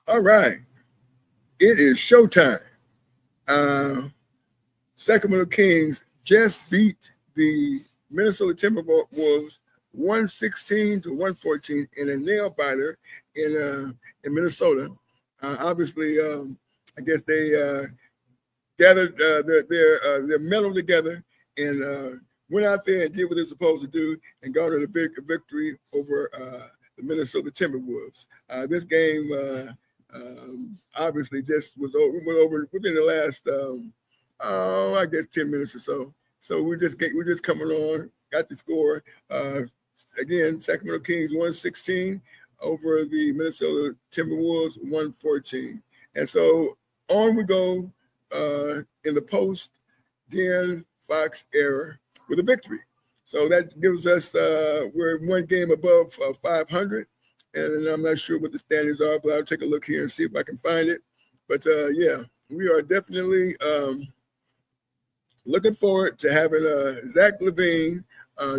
All right, it is showtime. Uh, Sacramento Kings just beat the Minnesota Timberwolves 116 to 114 in a nail biter in Minnesota. Obviously, I guess they gathered their mettle together and went out there and did what they're supposed to do and garnered a victory over the Minnesota Timberwolves. This game obviously just went over within the last I guess 10 minutes or so. So we're just coming on, got the score. Again, Sacramento Kings 116 over the Minnesota Timberwolves 114. And so on we go in the post De'Aaron Fox era with a victory. So that gives us we're one game above 500, and I'm not sure what the standings are, but I'll take a look here and see if I can find it. But yeah, we are definitely looking forward to having Zach LaVine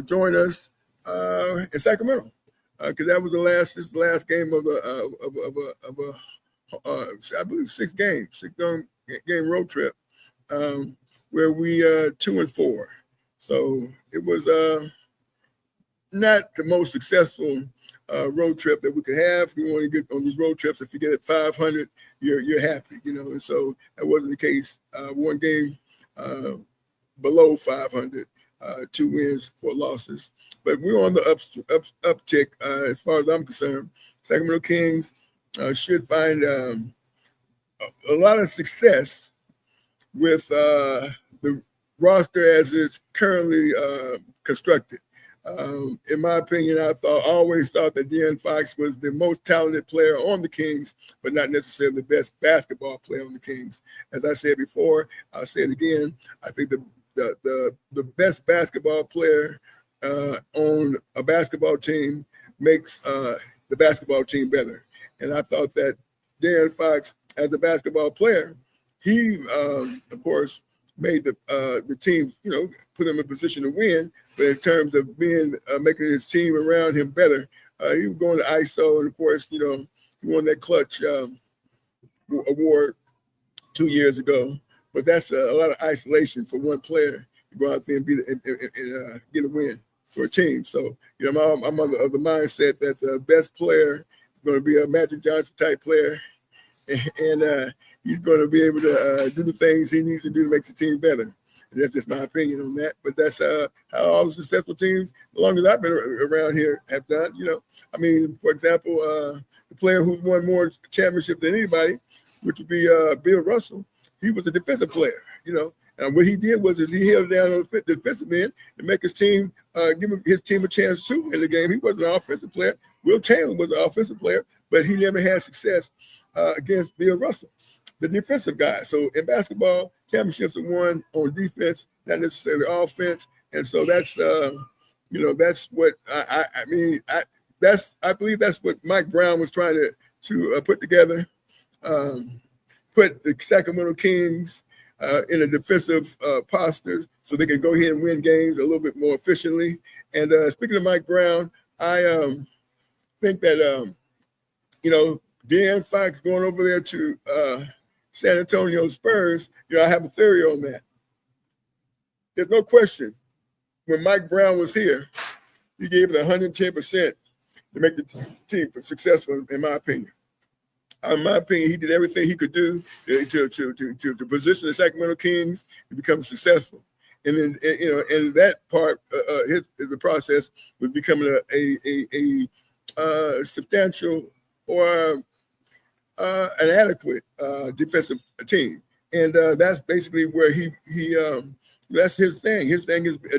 join us in Sacramento because that was this is the last game I believe six game road trip where we 2-4. So it was not the most successful road trip that we could have. We want to get on these road trips. If you get at 500, you're happy, And so that wasn't the case. One game below 500, 2 wins, 4 losses. But we're on the uptick as far as I'm concerned. Sacramento Kings should find a lot of success with the roster as it's currently constructed. In my opinion, I always thought that De'Aaron Fox was the most talented player on the Kings, but not necessarily the best basketball player on the Kings. As I said before, I'll say it again. I think the best basketball player on a basketball team makes the basketball team better. And I thought that De'Aaron Fox, as a basketball player, he, of course, made the team, put him in a position to win. But in terms of making his team around him better, he was going to ISO, and of course, he won that clutch award 2 years ago. But that's a lot of isolation for one player to go out there and get a win for a team. So, I'm of the mindset that the best player is going to be a Magic Johnson type player, and he's going to be able to do the things he needs to do to make the team better. And that's just my opinion on that. But that's how all the successful teams, as long as I've been around here, have done. For example, the player who won more championships than anybody, which would be Bill Russell, he was a defensive player, And what he did was he held down on the defensive end to make his team, give his team a chance too in the game. He wasn't an offensive player. Will Chamberlain was an offensive player, but he never had success against Bill Russell, the defensive guy. So in basketball, championships are won on defense, not necessarily offense. And so that's that's what I believe that's what Mike Brown was trying to put together. Put the Sacramento Kings in a defensive posture so they can go ahead and win games a little bit more efficiently. And speaking of Mike Brown, I think that De'Aaron Fox going over there to San Antonio Spurs, I have a theory on that. There's no question. When Mike Brown was here, he gave it 110% to make the team successful, in my opinion. In my opinion, he did everything he could do to position the Sacramento Kings to become successful. And then, and that part, the process was becoming a substantial or an adequate defensive team. And that's basically where he that's his thing. His thing is a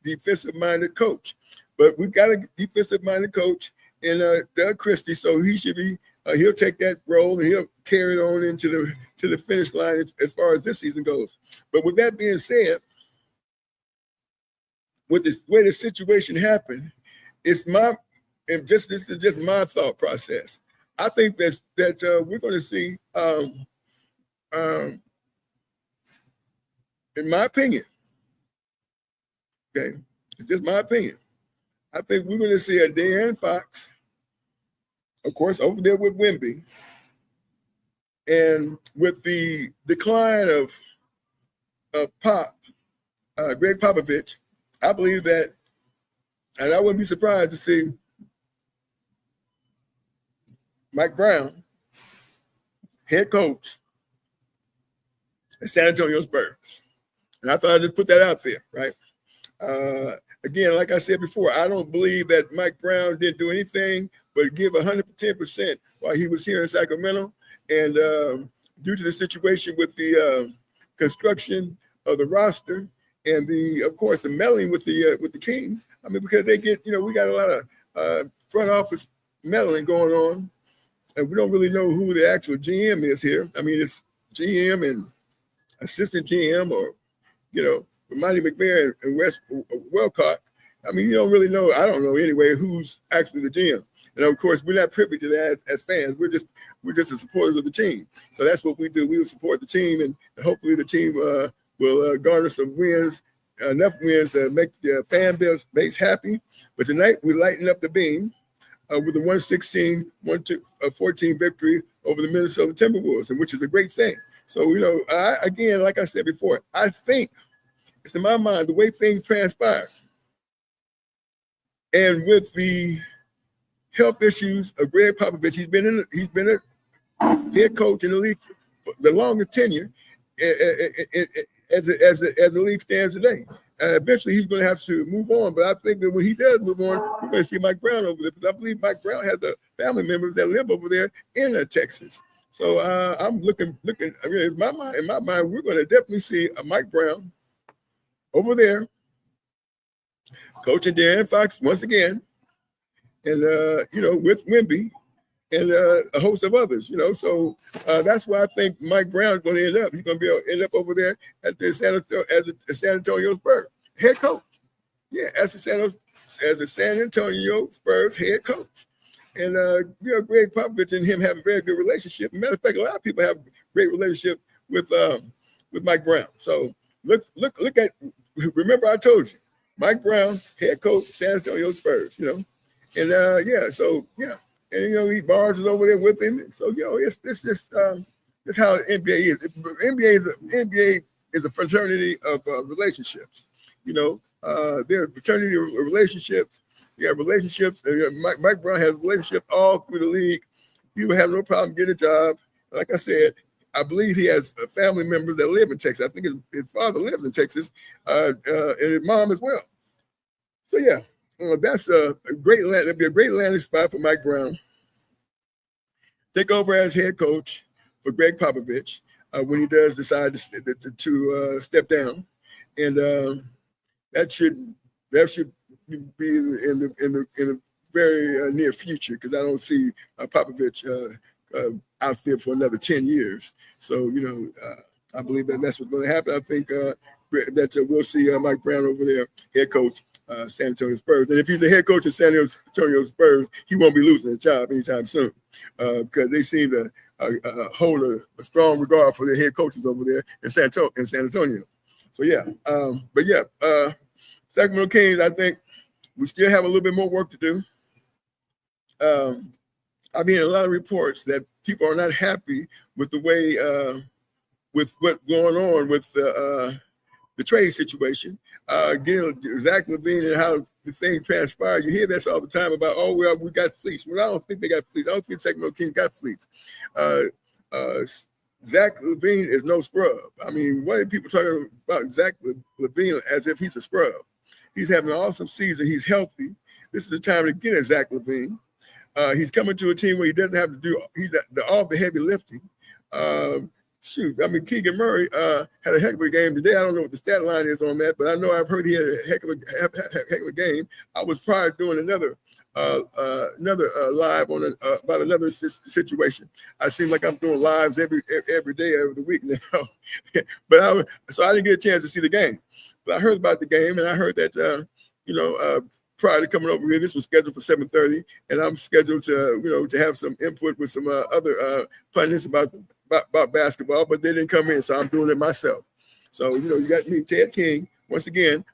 defensive-minded coach. But we've got a defensive-minded coach in Doug Christie, so he should be. He'll take that role and he'll carry it on into the finish line as far as this season goes. But with that being said, with the way the situation happened, this is just my thought process. I think that we're going to see, in my opinion, okay, it's just my opinion. I think we're going to see a De'Aaron Fox of course, over there with Wemby, and with the decline of Greg Popovich, I believe that, and I wouldn't be surprised to see Mike Brown, head coach at San Antonio Spurs. And I thought I'd just put that out there, right? Again, like I said before, I don't believe that Mike Brown didn't do anything but give 110% while he was here in Sacramento. And due to the situation with the construction of the roster and of course, the meddling with the Kings. I mean, because they get, we got a lot of front office meddling going on, and we don't really know who the actual GM is here. I mean, it's GM and assistant GM, or Monty McMahon and Wes Welcott. I mean, you don't really know. I don't know anyway who's actually the GM. And of course, we're not privy to that as fans. We're just the supporters of the team. So that's what we do. We will support the team, and hopefully the team will garner some wins, enough wins to make the fan base happy. But tonight we lighten up the beam with the 116-14 victory over the Minnesota Timberwolves, and which is a great thing. So again, like I said before, I think it's in my mind the way things transpired, and with the health issues of Greg Popovich, he's been a head coach in the league for the longest tenure as the league stands today. Eventually, he's going to have to move on, but I think that when he does move on, we're going to see Mike Brown over there, because I believe Mike Brown has family members that live over there in Texas. So I'm looking. I mean, in my mind, we're going to definitely see a Mike Brown over there coaching De'Aaron Fox once again, and with Wemby and a host of others. So that's why I think Mike Brown is going to end up. He's going to be able to end up over there at the San Antonio Spurs head coach. Yeah, as the San Antonio Spurs head coach. And Greg Popovich and him have a very good relationship. Matter of fact, a lot of people have a great relationship with Mike Brown. So look at. Remember, I told you, Mike Brown, head coach, San Antonio Spurs. And and Barnes is over there with him. So it's just that's how the NBA is. NBA is a fraternity of relationships. They're a fraternity of relationships. You have relationships. Mike Brown has relationships all through the league. He would have no problem getting a job. Like I said, I believe he has family members that live in Texas. I think his father lives in Texas, and his mom as well. So that's a great land. It'd be a great landing spot for Mike Brown. Take over as head coach for Greg Popovich when he does decide to step down, and that should be in the very near future, because I don't see Popovich out there for another 10 years. So I believe that's what's going to happen. I think that we'll see Mike Brown over there, head coach. San Antonio Spurs. And if he's the head coach of San Antonio Spurs, he won't be losing his job anytime soon, because they seem to hold a strong regard for their head coaches over there in San Antonio. So Sacramento Kings, I think we still have a little bit more work to do. I've been hearing a lot of reports that people are not happy with the way with what's going on with the trade situation. Getting Zach LaVine and how the thing transpired. You hear this all the time about, we got fleeced. Well, I don't think they got fleeced. I don't think Sacramento Kings got fleeced. Zach LaVine is no scrub. I mean, what are people talking about Zach LaVine as if he's a scrub? He's having an awesome season. He's healthy. This is the time to get at Zach LaVine. He's coming to a team where he doesn't have to do all the heavy lifting. Keegan Murray had a heck of a game today. I don't know what the stat line is on that, but I know I've heard he had a heck of a game. I was prior doing another live on about another situation. I seem like I'm doing lives every day of the week now, but I didn't get a chance to see the game. But I heard about the game, and I heard that prior to coming over here, this was scheduled for 7:30, and I'm scheduled to have some input with some other pundits about basketball, but they didn't come in, so I'm doing it myself. So you got me, Ted King, once again,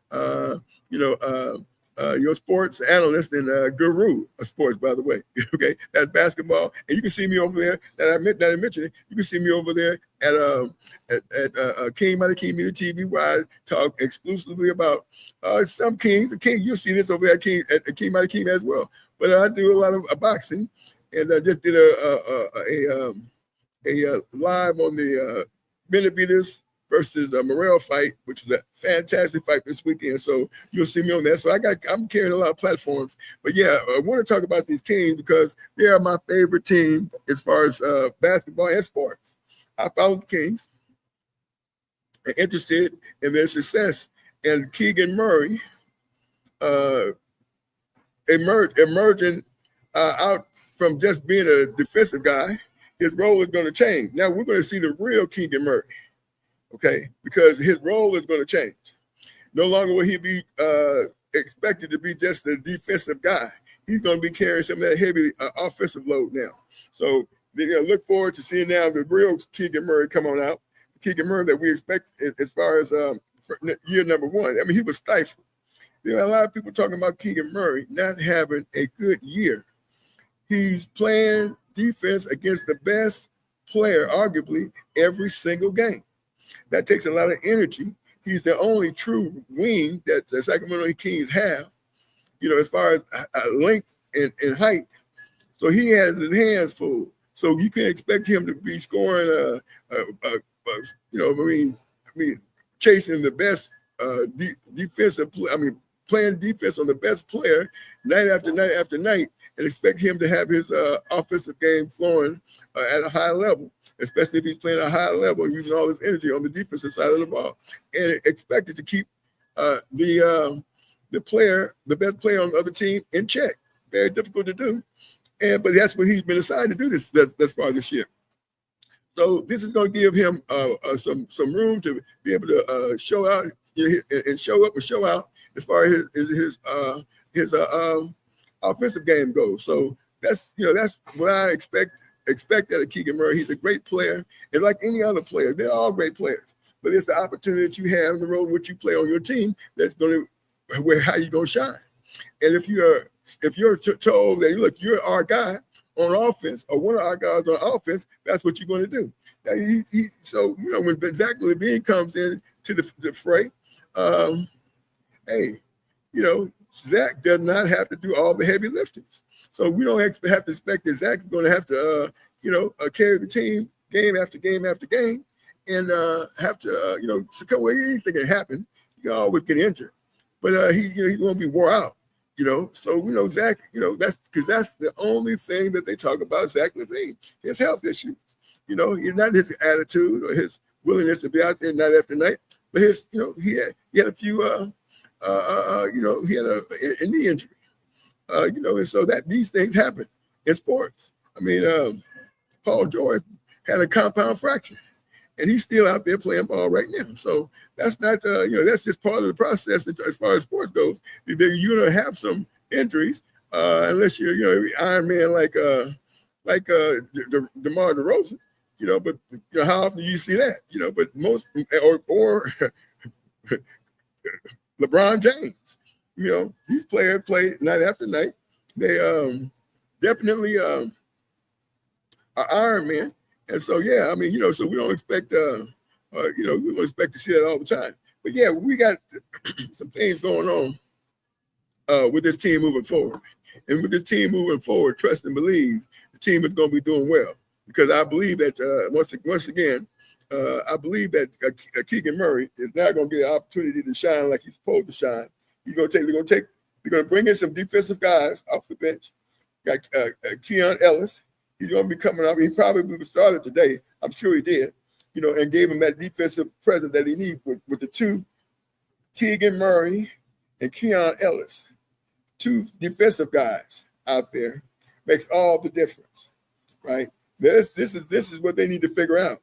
your sports analyst and guru of sports, by the way. Okay, that's basketball, and you can see me over there. That I mentioned. You can see me over there at King by the King Media TV, where I talk exclusively about some kings. The king, you'll see this over there at King by the King as well. But I do a lot of boxing, and I just did a live on the Benavides versus Morrell fight, which is a fantastic fight this weekend. So you'll see me on that. So I'm carrying a lot of platforms. But yeah, I want to talk about these Kings because they are my favorite team as far as basketball and sports. I follow the Kings and interested in their success. And Keegan Murray emerging out from just being a defensive guy, his role is going to change. Now we're going to see the real Keegan Murray. Okay, because his role is going to change. No longer will he be expected to be just a defensive guy. He's going to be carrying some of that heavy offensive load now. So they're going to look forward to seeing now the real Keegan Murray come on out. Keegan Murray that we expect as far as year number one. I mean, he was stifled. There are a lot of people talking about Keegan Murray not having a good year. He's playing defense against the best player, arguably, every single game. That takes a lot of energy. He's the only true wing that the Sacramento Kings have, as far as length and height. So he has his hands full. So you can expect him to be scoring, chasing the best defensive. Playing defense on the best player night after night after night, and expect him to have his offensive game flowing at a high level, especially if he's playing at a high level, using all his energy on the defensive side of the ball, and expected to keep the best player on the other team in check. Very difficult to do, but that's what he's been assigned to do this far this year. So this is going to give him some room to be able to show out and show up and show out as far as his offensive game goes. So that's what I expect out of Keegan Murray. He's a great player, and like any other player, they're all great players. But it's the opportunity that you have in the role in which you play on your team that's going to how you going to shine. And if you're told that look, you're our guy on offense or one of our guys on offense, that's what you're going to do. Now, so when Zach LaVine comes in to the fray, Zach does not have to do all the heavy liftings. So we don't have to expect that Zach's going to have to, carry the team game after game after game and have to, succumb. Well, anything can happen. You can always get injured, but he won't be wore out. So Zach, that's because that's the only thing that they talk about Zach LaVine, his health issues. It's not his attitude or his willingness to be out there night after night, but his, he had a few, he had a knee injury, and so that these things happen in sports. I mean, Paul George had a compound fracture, and he's still out there playing ball right now. So that's not, that's just part of the process as far as sports goes. You're going to have some injuries unless you're, Iron Man like DeMar DeRozan, but how often do you see that? But most or LeBron James, these players play night after night. They definitely are Iron Man. And so, yeah, I mean, so we don't expect, we don't expect to see that all the time. But yeah, we got some things going on with this team moving forward. And with this team moving forward, trust and believe the team is going to be doing well. Because I believe that once again, I believe that Keegan Murray is now going to get an opportunity to shine like he's supposed to shine. They're going to bring in some defensive guys off the bench. Got Keon Ellis. He's going to be coming up. He probably started today. I'm sure he did, and gave him that defensive presence that he needs with the two, Keegan Murray and Keon Ellis, two defensive guys out there, makes all the difference, right? This is what they need to figure out.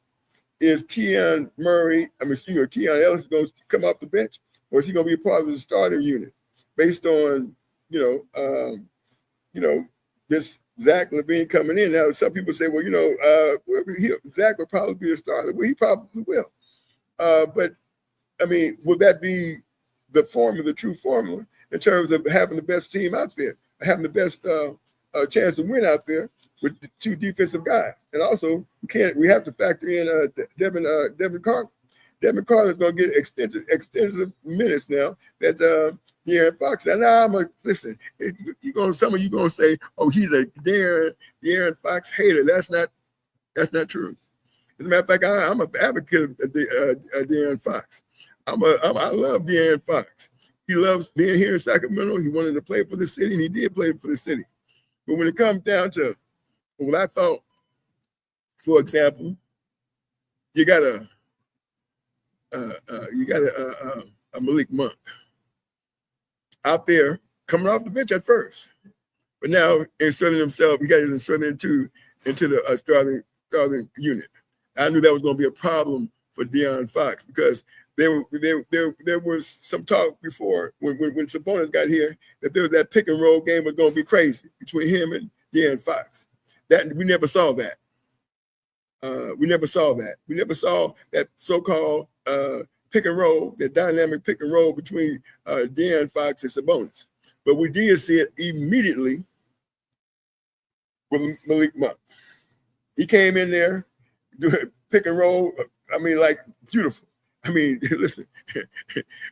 Is Keon Ellis going to come off the bench, or is he going to be a part of the starting unit based on, this Zach LaVine coming in? Now, some people say, well, Zach will probably be a starter. Well, he probably will. But, I mean, would that be the true formula? in terms of having the best team out there, having the best chance to win out there with the two defensive guys. And also, we have to factor in Devin Carter. Devin Carter is going to get extensive minutes now that De'Aaron Fox. And now listen. Some of you going to say, "Oh, he's a De'Aaron Fox hater." That's not true. As a matter of fact, I'm an advocate of De'Aaron Fox. I love De'Aaron Fox. He loves being here in Sacramento. He wanted to play for the city, and he did play for the city. But when it comes down to what I thought, for example, you got a Malik Monk out there coming off the bench at first, but now inserting himself. He got inserted into the starting unit. I knew that was going to be a problem for De'Aaron Fox because there was some talk before when Sabonis got here that that pick and roll game was going to be crazy between him and De'Aaron Fox. That we never saw that. We never saw that so-called pick and roll, that dynamic pick and roll between De'Aaron Fox and Sabonis. But we did see it immediately with Malik Monk. He came in there, doing pick and roll. I mean, like beautiful. I mean, listen,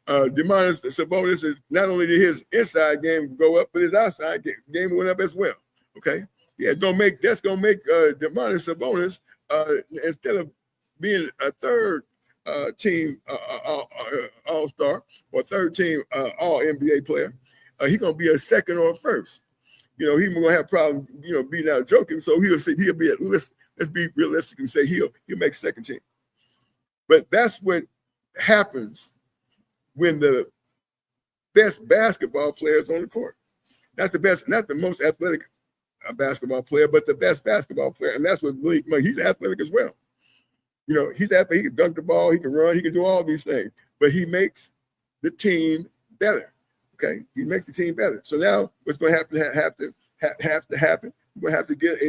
Demonis Sabonis is not only did his inside game go up, but his outside game went up as well. Okay, yeah, that's gonna make Demonis Sabonis instead of being a third team All-Star or third team All NBA player, he's gonna be a second or a first. You know, he's gonna have problems, being out joking. So he'll be at least. Let's be realistic and say he'll make second team. But that's what happens when the best basketball players on the court. Not the most athletic basketball player, but the best basketball player. And that's what Malik Monk, he's athletic as well. He's athletic, he can dunk the ball, he can run, he can do all these things. But he makes the team better. Okay? He makes the team better. So now what's going to have to happen? We're going to have to get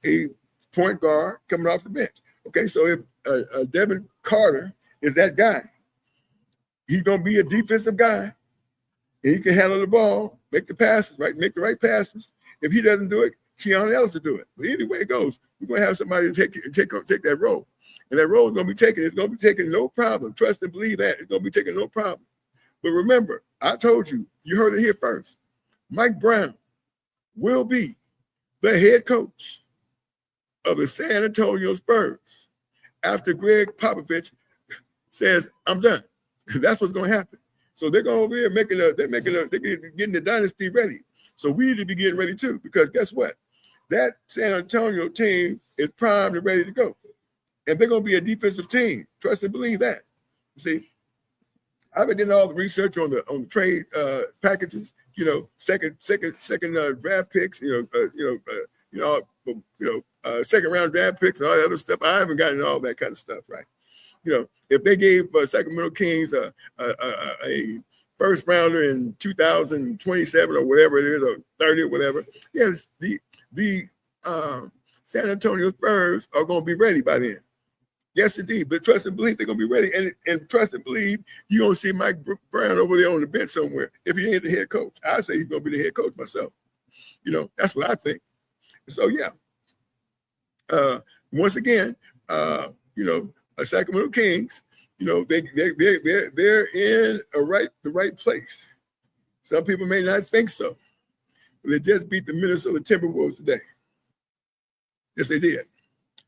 a point guard coming off the bench. Okay, so if Devin Carter is that guy, he's going to be a defensive guy, and he can handle the ball, make the passes, right? Make the right passes. If he doesn't do it, Keon Ellis will do it. But either way it goes, we're going to have somebody to take that role. And that role is going to be taken. It's going to be taken no problem. Trust and believe that. It's going to be taken no problem. But remember, I told you, you heard it here first. Mike Brown will be the head coach of the San Antonio Spurs after Greg Popovich says, "I'm done." That's what's going to happen. So they're going over there they're getting the dynasty ready. So we need to be getting ready too, because guess what? That San Antonio team is primed and ready to go. And they're going to be a defensive team. Trust and believe that. You see, I've been doing all the research on the trade packages, second draft picks, second round draft picks and all that other stuff. I haven't gotten all that kind of stuff, right? If they gave Sacramento Kings a first rounder in 2027 or whatever it is, or 30 or whatever, yes, the San Antonio Spurs are going to be ready by then. Yes, indeed. But trust and believe they're going to be ready. And trust and believe you're going to see Mike Brown over there on the bench somewhere. If he ain't the head coach, I say he's going to be the head coach myself. That's what I think. So, yeah. Once again, Sacramento Kings, they're in the right place. Some people may not think so, but they just beat the Minnesota Timberwolves today. Yes, they did.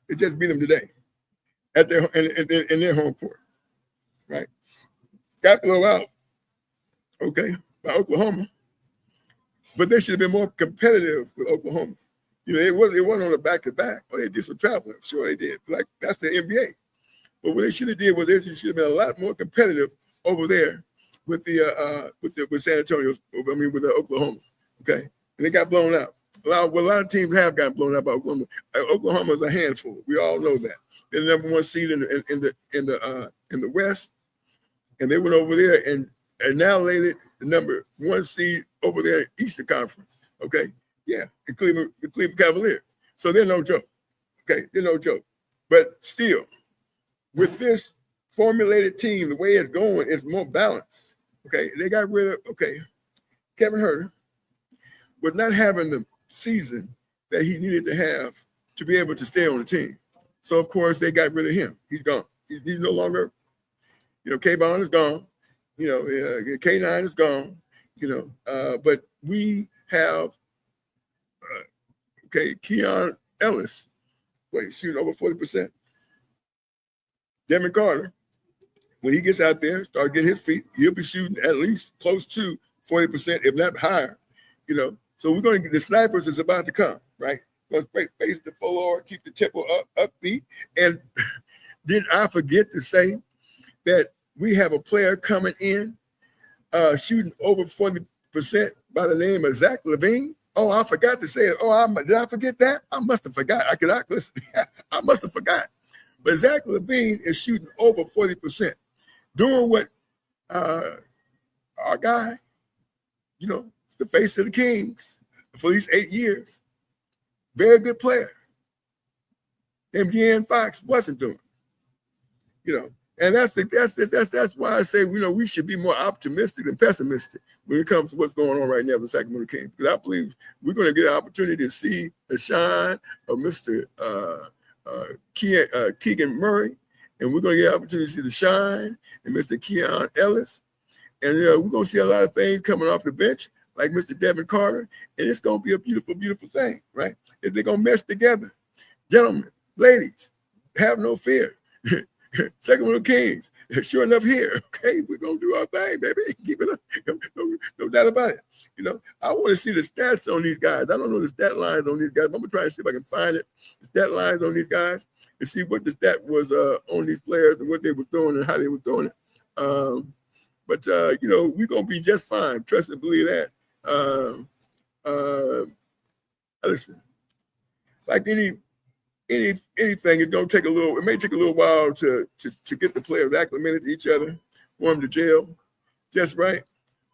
They just beat them today at in their home court, right? Got blown out, okay, by Oklahoma, but they should have been more competitive with Oklahoma. It wasn't on a back-to-back. Oh, they did some traveling. Sure, they did. Like, that's the NBA. But what they should have did was they should have been a lot more competitive over there with with San Antonio. With Oklahoma. Okay, and they got blown out. A lot of teams have gotten blown out by Oklahoma. Oklahoma is a handful. We all know that. They're the number one seed in the West, and they went over there and annihilated the number one seed over there in Eastern Conference. Okay, yeah, the Cleveland Cavaliers. So they're no joke. Okay, they're no joke. But still, with this formulated team, the way it's going, it's more balanced. Okay, they got rid of Kevin Herter was not having the season that he needed to have to be able to stay on the team. So of course they got rid of him. He's gone. He's no longer. K-Bond is gone. K9 is gone. But we have Keon Ellis, shooting over 40%. Devin Carter, when he gets out there, start getting his feet, he'll be shooting at least close to 40%, if not higher. So we're going to get the snipers is about to come, right? Going to face the floor, keep the tempo upbeat. And did I forget to say that we have a player coming in shooting over 40% by the name of Zach LaVine? Oh, I forgot to say it. Did I forget that? I must have forgot. I must have forgot. But Zach LaVine is shooting over 40%, doing what our guy, the face of the Kings for these 8 years, very good player, named De'Aaron Fox wasn't doing. And that's why I say we should be more optimistic than pessimistic when it comes to what's going on right now with the Sacramento Kings. Because I believe we're going to get an opportunity to see a shine of Mr. Keegan Murray, and we're going to get an opportunity to see the shine and Mr. Keon Ellis, and we're going to see a lot of things coming off the bench like Mr. Devin Carter, and it's going to be a beautiful, beautiful thing, right? If they're going to mesh together, gentlemen, ladies, have no fear. Sacramento Kings, sure enough here. Okay, we're gonna do our thing, baby. Keep it up. No doubt about it. I want to see the stats on these guys. I don't know the stat lines on these guys. I'm gonna try to see if I can find it. The stat lines on these guys and see what the stat was on these players and what they were doing and how they were doing it. But we're gonna be just fine. Trust and believe that. Listen, like anything, it may take a little while to get the players acclimated to each other, for them to gel just right.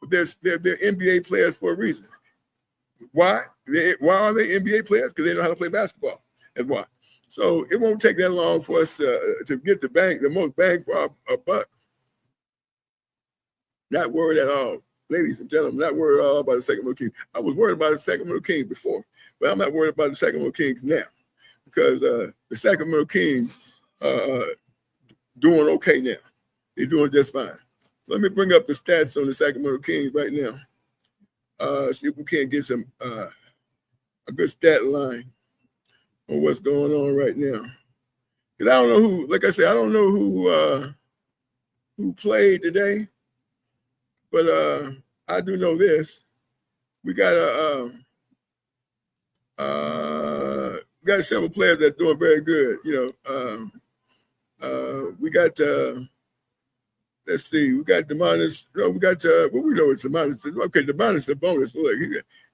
But they're NBA players for a reason. Why? Why are they NBA players? Because they know how to play basketball. That's why. So it won't take that long for us to get the most bang for our buck. Not worried at all. Ladies and gentlemen, not worried at all about the Sacramento Kings. I was worried about the Sacramento Kings before, but I'm not worried about the Sacramento Kings now. Because the Sacramento Kings doing okay now. They're doing just fine. So let me bring up the stats on the Sacramento Kings right now. See if we can't get some a good stat line on what's going on right now. Because I don't know who, like I said, I don't know who played today, but I do know this. We got several players that are doing very good. We got let's see, we got Demonis. No, we got well, we know it's Demonis. Okay, Demonis Sabonis. Look,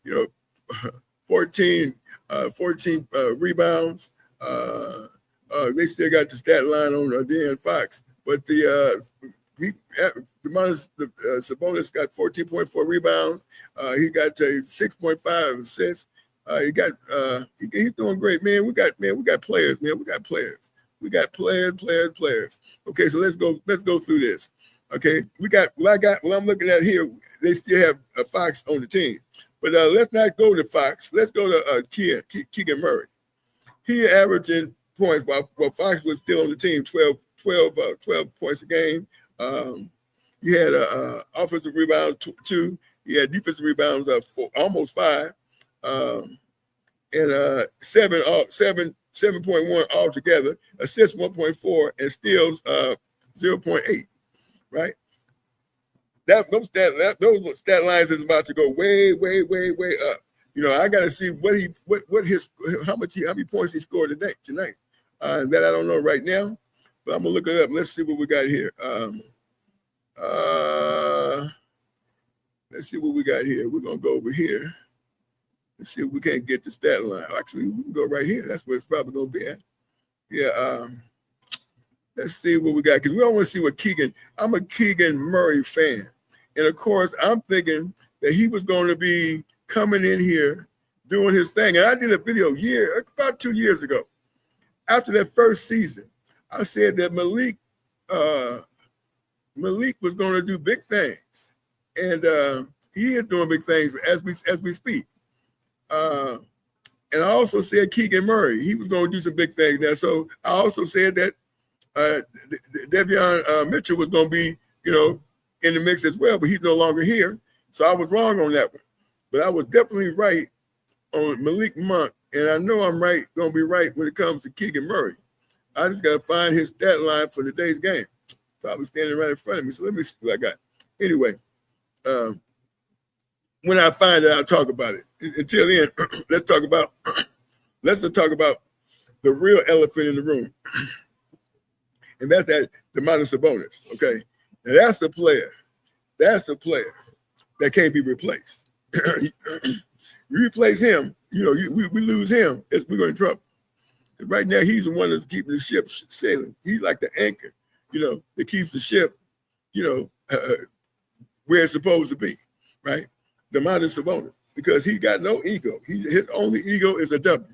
he got 14 rebounds. They still got the stat line on De'Aaron Fox, but Demonis Sabonis got 14.4 rebounds. He got 6.5 assists. He's doing great, man. We got players, man. We got players. We got players. Okay, so let's go through this. Okay, what I'm looking at here, they still have a Fox on the team. But let's not go to Fox. Let's go to Keegan Murray. He averaging points while Fox was still on the team, 12 points a game. He had offensive rebounds 2. He had defensive rebounds of almost 5. And 7.1 altogether, assists 1.4, and steals 0.8. Right? Those stat lines is about to go way up. I got to see how many points he scored tonight. That I don't know right now, but I'm gonna look it up. Let's see what we got here. Let's see what we got here. We're gonna go over here. Let's see if we can't get the stat line. Actually, we can go right here. That's where it's probably gonna be at. Yeah. Let's see what we got, because we don't want to see what Keegan. I'm a Keegan Murray fan, and of course, I'm thinking that he was going to be coming in here doing his thing. And I did a video about 2 years ago. After that first season, I said that Malik was going to do big things. and he is doing big things as we speak. And I also said Keegan Murray, he was going to do some big things now. So I also said that Devion Mitchell was going to be, in the mix as well, but he's no longer here. So I was wrong on that one. But I was definitely right on Malik Monk, and I know I'm going to be right when it comes to Keegan Murray. I just got to find his stat line for today's game. Probably standing right in front of me. So let me see what I got. Anyway, when I find it, I'll talk about it. Until then, let's talk about the real elephant in the room. And that's that Domantas Sabonis. Okay. Now that's a player. That's a player that can't be replaced. You replace him, we lose him, we're going in trouble. Because right now he's the one that's keeping the ship sailing. He's like the anchor, that keeps the ship, where it's supposed to be, right? Domantas Sabonis, because he got no ego. His only ego is a W.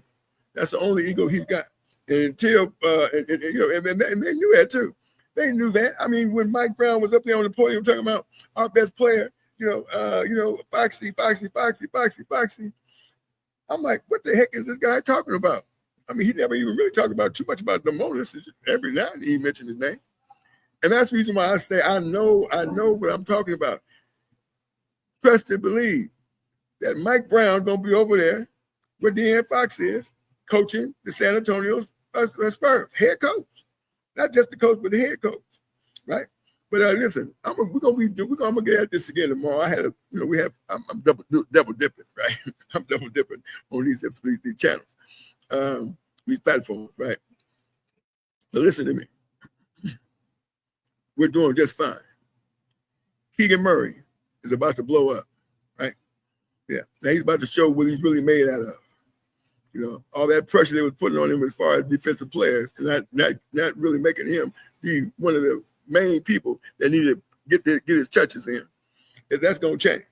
That's the only ego he's got. And until and they knew that too. They knew that. I mean, when Mike Brown was up there on the podium talking about our best player, Foxy. I'm like, what the heck is this guy talking about? I mean, he never even really talked about too much about Domantas. Every now and then he mentioned his name. And that's the reason why I say I know what I'm talking about. Trust and believe that Mike Brown gonna be over there where De'Aaron Fox is, coaching the San Antonio Spurs, head coach. Not just the coach, but the head coach, right? But listen, we're gonna get at this again tomorrow. I'm double dipping, right? I'm double dipping on these channels, these platforms, right? But listen to me, we're doing just fine. Keegan Murray is about to blow up, right? Yeah, now he's about to show what he's really made out of. All that pressure they was putting on him as far as defensive players, and not really making him be one of the main people that need to get his touches in. And that's going to change.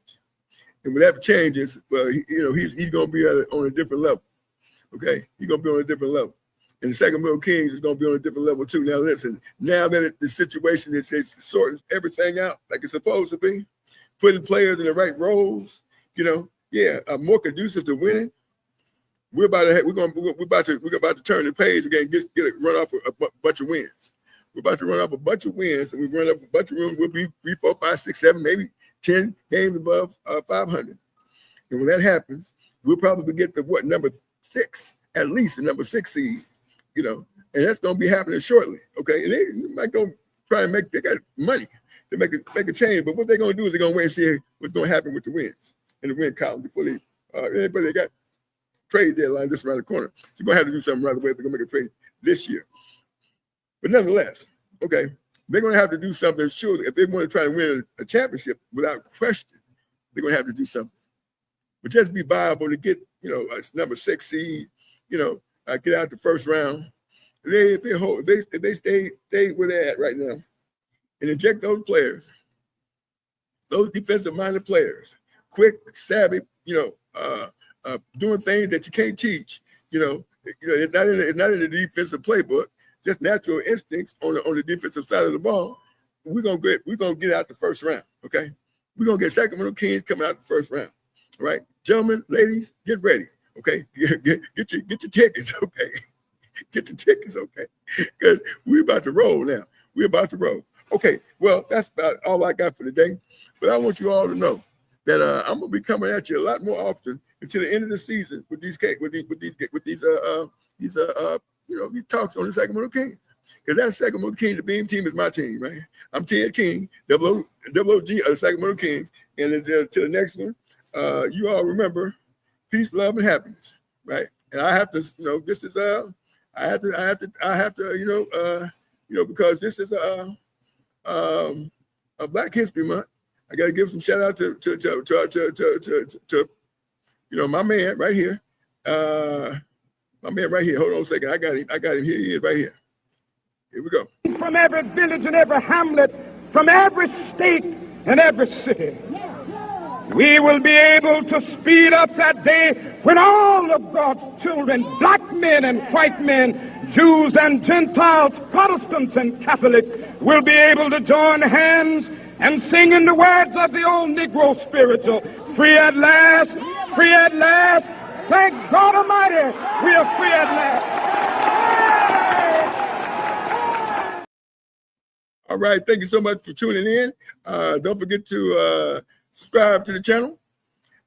And when that changes, well, he's going to be on a different level. Okay, he's going to be on a different level. And the Sacramento Kings is going to be on a different level too. Now listen, now that the situation is sorting everything out like it's supposed to be, putting players in the right roles, more conducive to winning. We're about to turn the page again, run off a bunch of wins. We're about to run off a bunch of wins, and we run up a bunch of wins. We'll be 3, 4, 5, 6, 7, maybe 10 games above 500. And when that happens, we'll probably get the number 6, at least the number 6 seed, and that's going to be happening shortly. Okay, and they might go try and they got money to make a change, but what they're going to do is they're going to wait and see what's going to happen with the wins in the win column before they got trade deadline just around the corner. So you're going to have to do something right away if they're going to make a trade this year. But nonetheless, okay, they're going to have to do something. Sure, if they want to try to win a championship without question, they're going to have to do something. But just be viable to get, a number 6 seed, get out the first round. If they stay where they're at right now and inject those players, those defensive-minded players, quick, savvy, doing things that you can't teach. It's not in the defensive playbook. Just natural instincts on the defensive side of the ball. We're gonna get out the first round. Okay, we're gonna get Sacramento Kings coming out the first round. All right, gentlemen, ladies, get ready. Okay, get your tickets. Okay, get your tickets. Okay, because we're about to roll now. We're about to roll. Okay, well that's about all I got for today. But I want you all to know that I'm gonna be coming at you a lot more often until the end of the season with these talks on the Sacramento Kings. Because that Sacramento King, the Beam team is my team, right? I'm Ted King, double OG of the Sacramento Kings. And until the next one, you all remember peace, love, and happiness, right? And I have to, this is I have to, because this is a Black History Month. I got to give some shout out to my man right here. My man right here. Hold on a second. I got him. Here he is right here. Here we go. From every village and every hamlet, from every state and every city, we will be able to speed up that day when all of God's children, black men and white men, Jews and Gentiles, Protestants and Catholics, will be able to join hands and singing the words of the old Negro spiritual, free at last, free at last. Thank God Almighty, we are free at last. All right, thank you so much for tuning in. Don't forget to subscribe to the channel.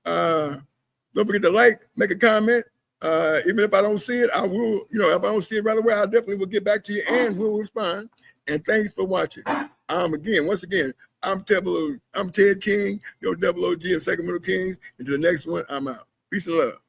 Don't forget to like, make a comment. Even if I don't see it, I will, if I don't see it right away, I definitely will get back to you and will respond. And thanks for watching. Once again, I'm Ted King, your double OG of Sacramento Kings. Until the next one, I'm out. Peace and love.